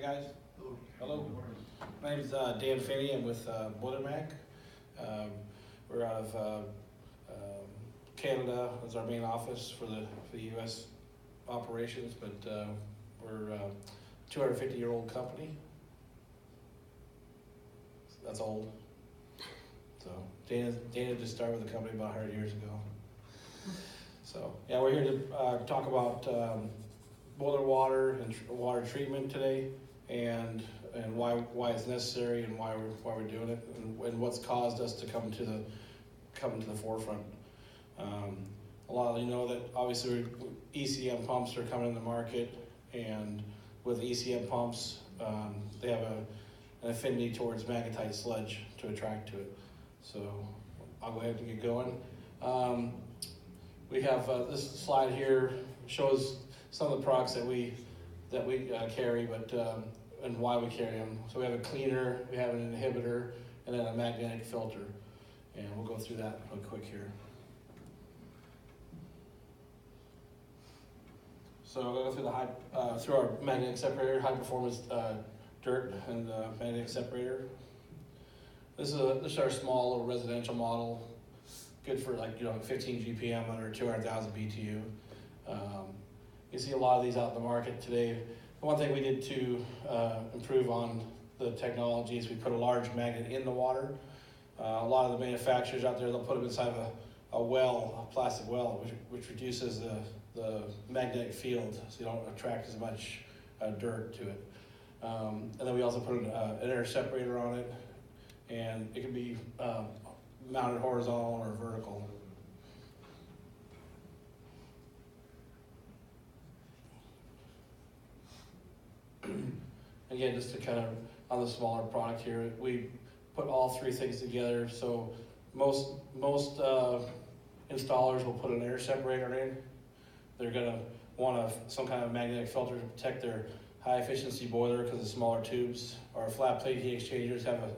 guys. Hello. My name is Dan Phinney. I'm with BoilerMag. We're out of Canada. That's our main office for the U.S. operations, but we're a 250-year-old company. That's old. So Dana just started with the company about 100 years ago. So yeah, we're here to talk about boiler water and water treatment today, and why it's necessary and why we're doing it, and what's caused us to come to the forefront. A lot of you know that obviously ECM pumps are coming in the market, and with ECM pumps, they have an affinity towards magnetite sludge to attract to it. So I'll go ahead and get going. We have this slide here shows some of the products that we carry, but and why we carry them. So we have a cleaner, we have an inhibitor, and then a magnetic filter, and we'll go through that real quick here. So we'll go through through our magnetic separator, high performance dirt and magnetic separator. This is our small little residential model, good for 15 GPM under 200,000 BTU. You see a lot of these out in the market today. The one thing we did to improve on the technology is we put a large magnet in the water. A lot of the manufacturers out there, they'll put them inside of a plastic well, which reduces the magnetic field, so you don't attract as much dirt to it. And then we also put an air separator on it, and it can be mounted horizontal or vertical. Again, just to kind of, on the smaller product here, we put all three things together. So most installers will put an air separator in. They're gonna want some kind of magnetic filter to protect their high efficiency boiler because the smaller tubes or flat plate heat exchangers have a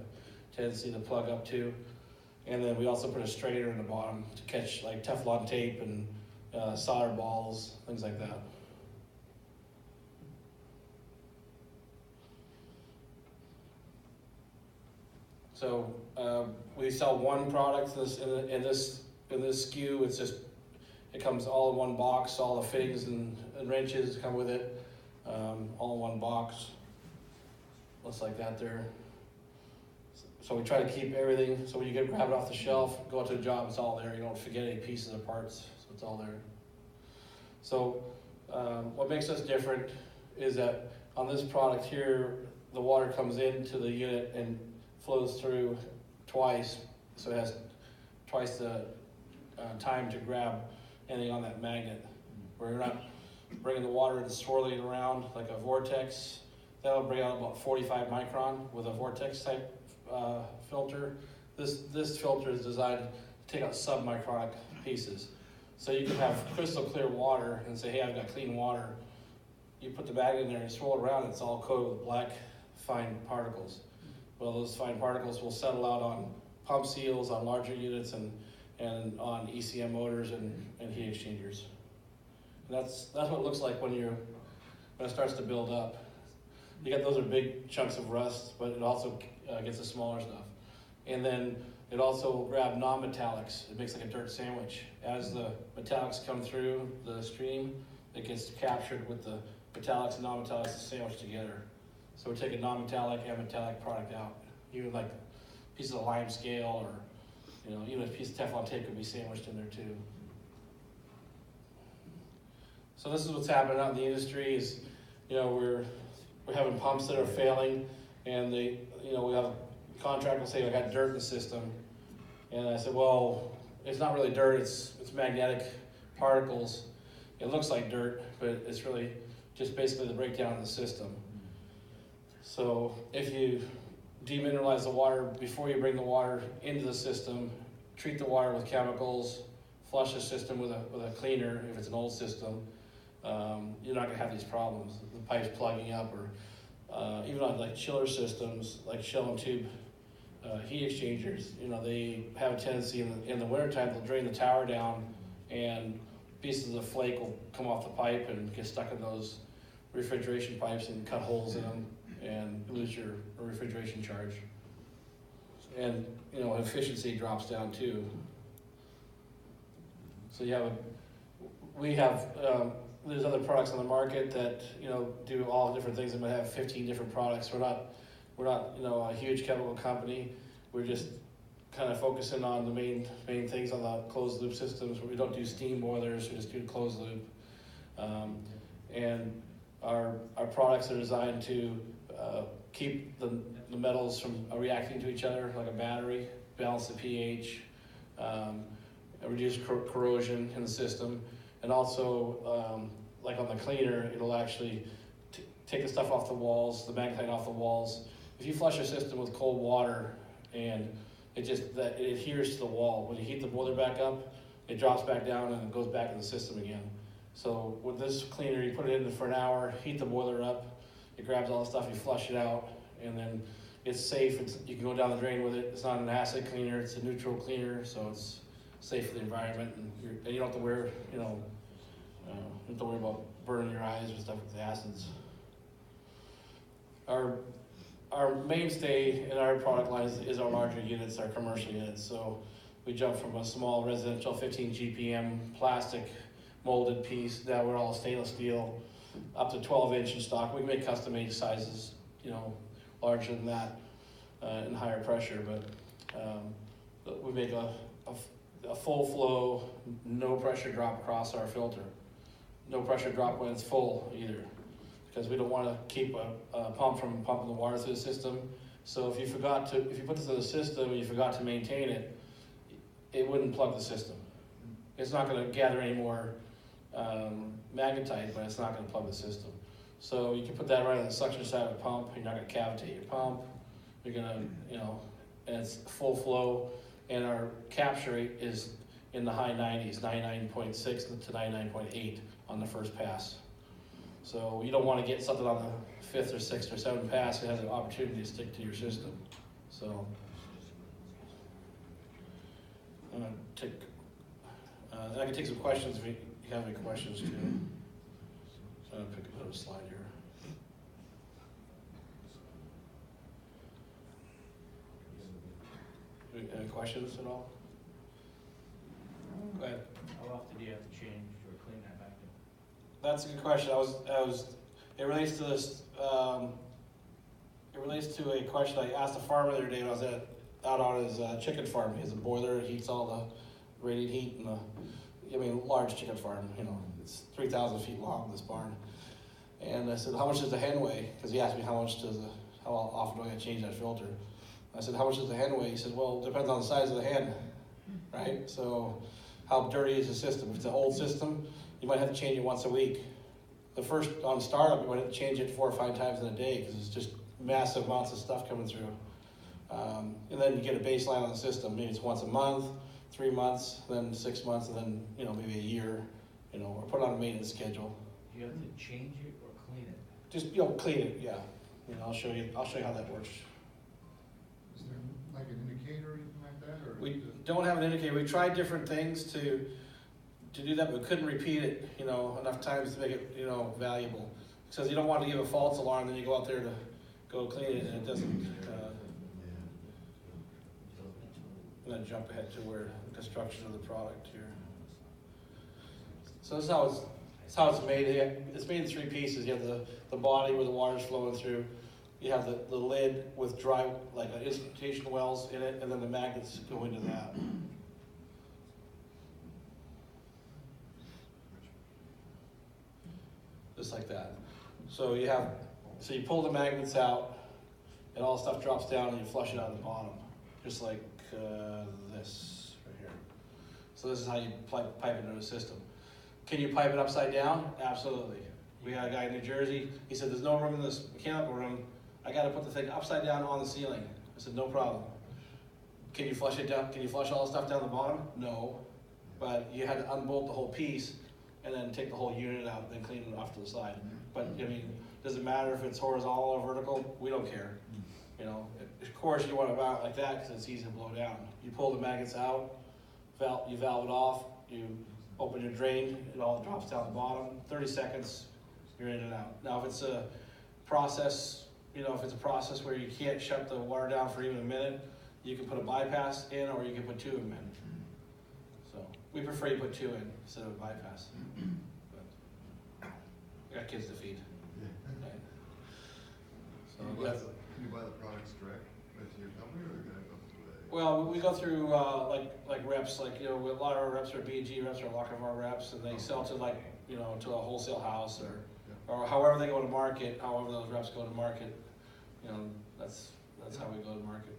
tendency to plug up too. And then we also put a strainer in the bottom to catch like Teflon tape and solder balls, things like that. So we sell one product in this SKU. It comes all in one box. All the fittings and wrenches come with it, all in one box. Looks like that there. So we try to keep everything. So when you grab it off the shelf, go out to the job, it's all there. You don't forget any pieces or parts, so it's all there. So what makes us different is that on this product here, the water comes into the unit and flows through twice, so it has twice the time to grab anything on that magnet. Where you're not bringing the water and swirling it around like a vortex. That'll bring out about 45 micron with a vortex type filter. This filter is designed to take out submicronic pieces. So you can have crystal clear water and say, hey, I've got clean water. You put the magnet in there and swirl it around, it's all coated with black fine particles. Well, those fine particles will settle out on pump seals, on larger units, and on ECM motors and heat exchangers. And that's what it looks like when it starts to build up. Those are big chunks of rust, but it also gets the smaller stuff. And then it also grabs non-metallics. It makes like a dirt sandwich. As the metallics come through the stream, it gets captured with the metallics and non-metallics sandwiched together. So we take a non-metallic and metallic product out. Even like pieces of lime scale, or even a piece of Teflon tape could be sandwiched in there too. So this is what's happening out in the industry. Is we're having pumps that are failing, and we have a contractor will say, I got dirt in the system, and I said, well, it's not really dirt. It's magnetic particles. It looks like dirt, but it's really just basically the breakdown of the system. So if you demineralize the water before you bring the water into the system, treat the water with chemicals, flush the system with a cleaner if it's an old system, you're not going to have these problems. The pipes plugging up, or even on like chiller systems, like shell and tube heat exchangers, they have a tendency in the wintertime, they'll drain the tower down and pieces of flake will come off the pipe and get stuck in those refrigeration pipes and cut holes in them. and lose your refrigeration charge. And, you know, efficiency drops down too. So we have, there's other products on the market that, you know, do all different things. They might have 15 different products. We're not, you know, a huge chemical company. We're just kind of focusing on the main things on the closed loop systems. We don't do steam boilers, we just do closed loop. And our products are designed to keep the metals from reacting to each other like a battery, balance the pH, reduce corrosion in the system, and also like on the cleaner, it'll actually take the stuff off the walls, the magnetite off the walls. If you flush a system with cold water and it adheres to the wall, when you heat the boiler back up, it drops back down and it goes back in the system again. So with this cleaner, you put it in for an hour, heat the boiler up, it grabs all the stuff, you flush it out, and then it's safe. You can go down the drain with it. It's not an acid cleaner, it's a neutral cleaner, so it's safe for the environment, and you don't have to wear, you know, you don't have to worry about burning your eyes and stuff with the acids. Our mainstay in our product line is our larger units, our commercial units. So we jump from a small residential 15 GPM plastic molded piece, now we're all stainless steel, up to 12-inch in stock. We make custom made sizes, you know, larger than that, and higher pressure, but we make a full flow, no pressure drop across our filter. No pressure drop when it's full either, because we don't want to keep a pump from pumping the water through the system. So if you put this in the system and you forgot to maintain it, it wouldn't plug the system. It's not going to gather any more magnetite, but it's not going to plug the system. So you can put that right on the suction side of the pump. You're not going to cavitate your pump. You're going to, you know, and it's full flow. And our capture rate is in the high 90s, 99.6 to 99.8 on the first pass. So you don't want to get something on the fifth or sixth or seventh pass that has an opportunity to stick to your system. So I'm going to take, and I can take some questions if you have any questions too. So I'm going to pick another slide here. Any questions at all? Go ahead. How often do you have to change or clean that back in? That's a good question. It relates to this. It relates to a question I asked a farmer the other day when I was out on his chicken farm. He has a boiler, it heats all the radiant heat in the, large chicken farm. You know, it's 3,000 feet long, this barn. And I said, how much does the hen weigh? Because he asked me how often do I change that filter? I said, how much does the hen weigh? He said, well, it depends on the size of the hen, right? So how dirty is the system? If it's an old system, you might have to change it once a week. On startup, you might have to change it 4 or 5 times in a day because it's just massive amounts of stuff coming through. And then you get a baseline on the system. Maybe it's once a month, 3 months, then 6 months, and then, maybe a year, or put on a maintenance schedule. Do you have to change it or clean it? Just, clean it, yeah. I'll show you how that works. Is there like an indicator or anything like that? Or We don't have an indicator. We tried different things to do that, but we couldn't repeat it, enough times to make it, valuable. Because you don't want to give a false alarm, then you go out there to go clean it, and it doesn't. I'm going to jump ahead to where the construction of the product here. So this is how it's made. It's made in 3 pieces. You have the body where the water's flowing through. You have the lid with dry, like instrumentation wells in it, and then the magnets go into that. Just like that. So you pull the magnets out, and all the stuff drops down, and you flush it out of the bottom, just like this right here. So this is how you pipe it into the system. Can you pipe it upside down? Absolutely. We got a guy in New Jersey. He said, "There's no room in this mechanical room. I got to put the thing upside down on the ceiling." I said, "No problem." Can you flush it down? Can you flush all the stuff down the bottom? No, but you had to unbolt the whole piece and then take the whole unit out and then clean it off to the side. But does it matter if it's horizontal or vertical? We don't care. Of course you want to mount it like that because it's easy to blow down. You pull the magnets out, you valve it off, you open your drain, it all drops down the bottom. 30 seconds, you're in and out. Now if it's a process, you know, if it's a process where you can't shut the water down for even a minute, you can put a bypass in, or you can put 2 of them in. So, we prefer you put 2 in instead of a bypass. But we got kids to feed. Right? So, Can yeah. you buy the products direct with your company, or are they gonna go through a? Well, we go through, like reps, like, you know, a lot of our reps are B&G reps, or a lot of our reps, and they sell to, like, you know, to a wholesale house, or however they go to market, however those reps go to market, you know, that's how we go to market.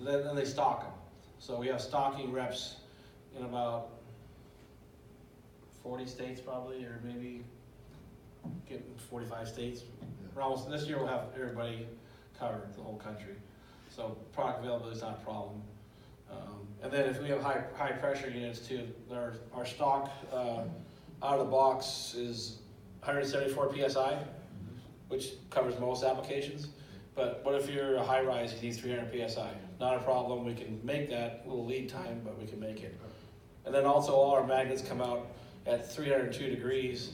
Then they stock them. So we have stocking reps in about 40 states probably, or maybe getting 45 states. We're almost, this year we'll have everybody covered, the whole country. So product availability is not a problem. And then if we have high pressure units too, our stock out of the box is 174 PSI, which covers most applications. But what if you're a high rise, you need 300 PSI? Not a problem, we can make that, a little lead time, but we can make it. And then also all our magnets come out at 302 degrees.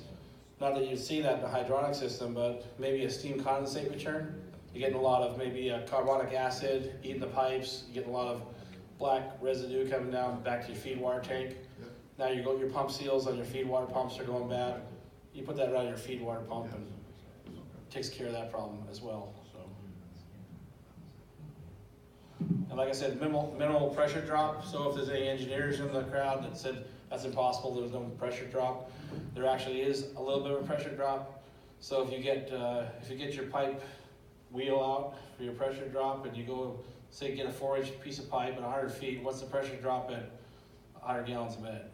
Not that you'd see that in the hydronic system, but maybe a steam condensate return. You're getting a lot of maybe carbonic acid eating the pipes, you're getting a lot of black residue coming down back to your feed water tank. Now your pump seals on your feed water pumps are going bad. You put that right on your feed water pump and it takes care of that problem as well. So. And like I said, minimal pressure drop. So if there's any engineers in the crowd that said that's impossible, there's no pressure drop, there actually is a little bit of a pressure drop. So if you get your pipe wheel out for your pressure drop, and you go, say, get a 4-inch piece of pipe at 100 feet, what's the pressure drop at 100 gallons a minute?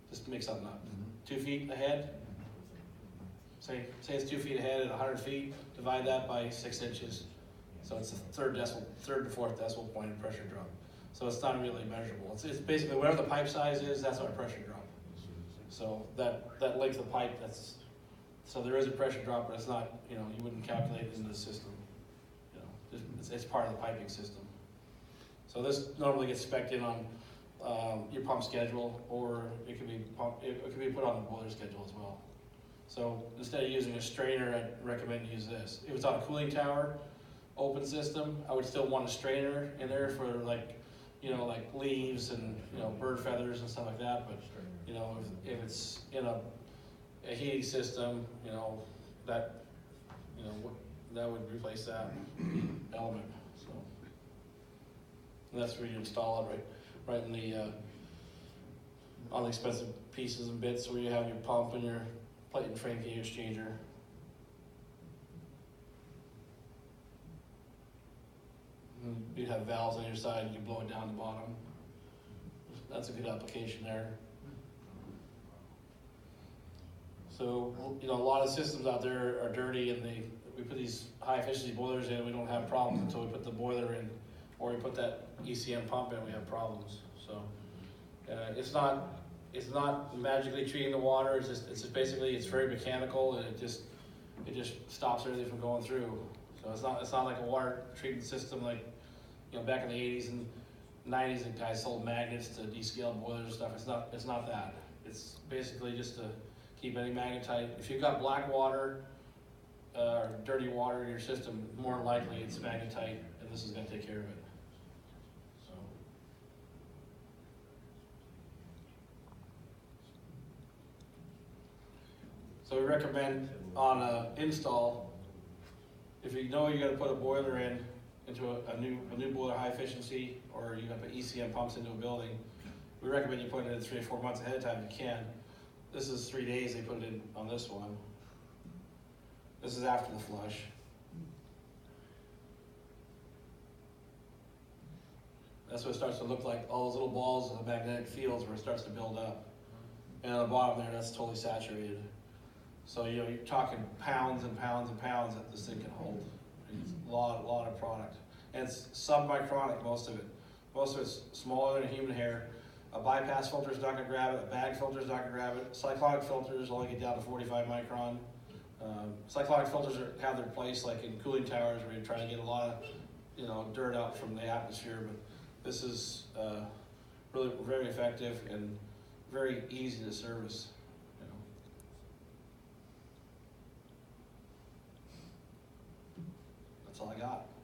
Just make something up. 2 feet ahead? Say it's 2 feet ahead at 100 feet, divide that by 6 inches. So it's the third to fourth decimal point in pressure drop. So it's not really measurable. It's basically whatever the pipe size is, that's our pressure drop. So that length of pipe, so there is a pressure drop, but it's not, you know, you wouldn't calculate it into the system. You know, it's part of the piping system. So this normally gets spec'd in on your pump schedule, or it could be put on the boiler schedule as well. So instead of using a strainer, I'd recommend use this. If it's on a cooling tower, open system, I would still want a strainer in there for like leaves and, you know, bird feathers and stuff like that. But, you know, if it's in a heating system, you know, that would replace that element. So and that's where you install it, right in the on the expensive pieces and bits where you have your pump and your plate and frame heat exchanger. And you'd have valves on your side, and you blow it down the bottom. That's a good application there. So, you know, a lot of systems out there are dirty, and we put these high efficiency boilers in, we don't have problems until we put the boiler in, or we put that ECM pump in, we have problems. So it's not magically treating the water. It's just basically, it's very mechanical, and it just stops everything from going through. So it's not like a water treatment system like, you know, back in the 80s and 90s, the guys sold magnets to descale boilers and stuff. It's not that. It's basically just to keep any magnetite. If you've got black water or dirty water in your system, more than likely it's magnetite, and this is going to take care of it. So we recommend on an install, if you know you're going to put a boiler into a new boiler, high efficiency, or you're going to put ECM pumps into a building, we recommend you put it in 3 or 4 months ahead of time if you can. This is 3 days they put it in on this one. This is after the flush. That's what it starts to look like, all those little balls in the magnetic fields where it starts to build up. And on the bottom there, that's totally saturated. So, you know, you're talking pounds and pounds and pounds that this thing can hold. It's a lot of product. And it's submicronic, most of it. Most of it's smaller than a human hair. A bypass filter is not going to grab it. A bag filter is not going to grab it. Cyclonic filters only get down to 45 micron. Cyclonic filters have their place, like in cooling towers, where you're trying to get a lot of, you know, dirt out from the atmosphere. But this is really very effective and very easy to service. You know. all I got.